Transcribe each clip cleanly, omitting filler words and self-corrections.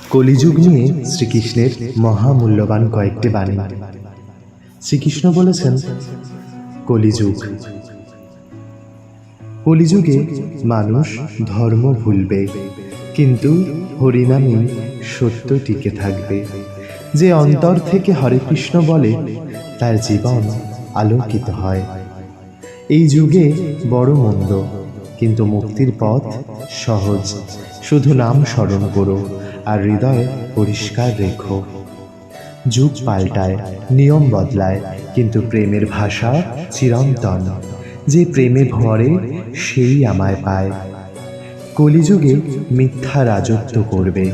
কলিযুগ নিয়ে শ্রীকৃষ্ণের মহামূল্যবান কয়েকটি বাণী। শ্রীকৃষ্ণ বলেছেন, কলিযুগ। কলিযুগে মানুষ ধর্ম ভুলবে, কিন্তু হরিনামে সত্য টিকে থাকবে। যে অন্তর থেকে হরে কৃষ্ণ বলে, তার জীবন আলোকিত হয়। এই যুগে বড় মন্দ, কিন্তু মুক্তির পথ সহজ। শুধু নাম স্মরণ করো আর হৃদয় পরিষ্কার রেখো। যুগ পাল্টায়, নিয়ম বদলায়, কিন্তু প্রেমের ভাষা চিরন্তন। যে প্রেমে ভরে সেই আমায় পায়। কলিযুগে মিথ্যা রাজত্ব করবে,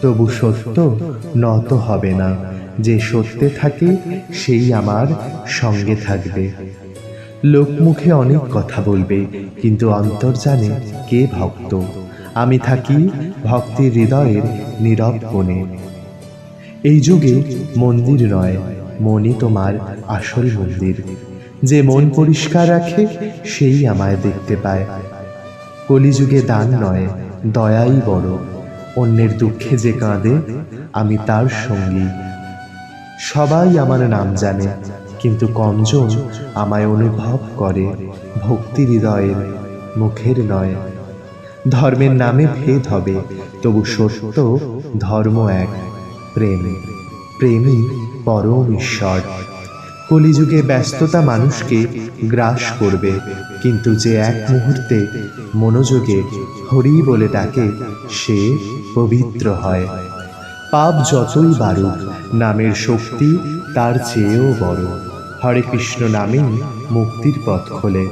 তবু সত্য নত হবে না। যে সত্যে থাকে সেই আমার সঙ্গে থাকবে। লোকমুখে অনেক কথা বলবে, কিন্তু অন্তর জানে কে ভক্ত। আমি থাকি ভক্তির হৃদয়ের নীরব কোণে। এই যুগে মন্দির নয়, মনই তোমার আসল মন্দির। যে মন পরিষ্কার রাখে সেই আমায় দেখতে পায়। কলিযুগে দান নয়, দয়াই বড়। অন্যের দুঃখে যে কাঁদে, আমি তার সঙ্গী। সবাই আমার নাম জানে, কিন্তু কমজন আমায় অনুভব করে। ভক্তি হৃদয়ের, মুখের নয়। ধর্মের নামে ভেদ হবে, তবু সত্য ধর্ম এক। প্রেম, প্রেমই পরম ঈশ্বর। কলিযুগে ব্যস্ততা মানুষকে গ্রাস করবে, কিন্তু যে এক মুহূর্তে মনোযোগে হরি বলে ডাকে, সে পবিত্র হয়। পাপ যতই বাড়ুক, নামের শক্তি তার চেয়েও বড়। হরে কৃষ্ণ নামেই মুক্তির পথ খোলে।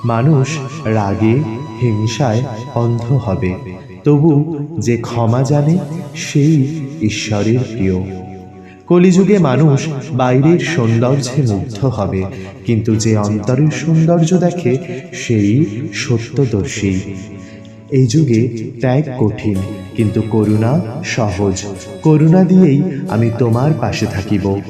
মানুষ রাগে হিংসায় অন্ধ হবে, তবু যে ক্ষমা জানে সেই ঈশ্বরের প্রিয়। কলিযুগে মানুষ বাইরের সৌন্দর্যে মুগ্ধ হবে, কিন্তু যে অন্তরের সৌন্দর্য দেখে সেই সত্যদর্শী। এই যুগে ত্যাগ কঠিন, কিন্তু করুণা সহজ। করুণা দিয়েই আমি তোমার পাশে থাকিব।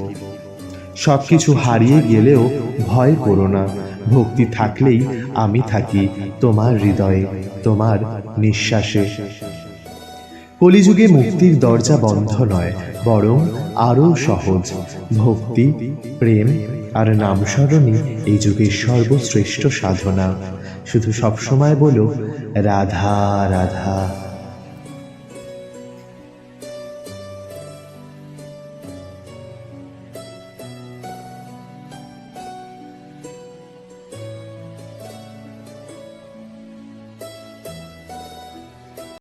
সবকিছু হারিয়ে গেলেও ভয় করো না। ভক্তি থাকলেই আমি থাকি তোমার হৃদয়ে, তোমার নিঃশ্বাসে। কলিযুগে মুক্তির দরজা বন্ধ নয়, বরং আরো সহজ। ভক্তি, প্রেম আর নামস্মরণই এই যুগের সর্বশ্রেষ্ঠ সাধনা। শুধু সবসময় বলো, রাধা রাধা।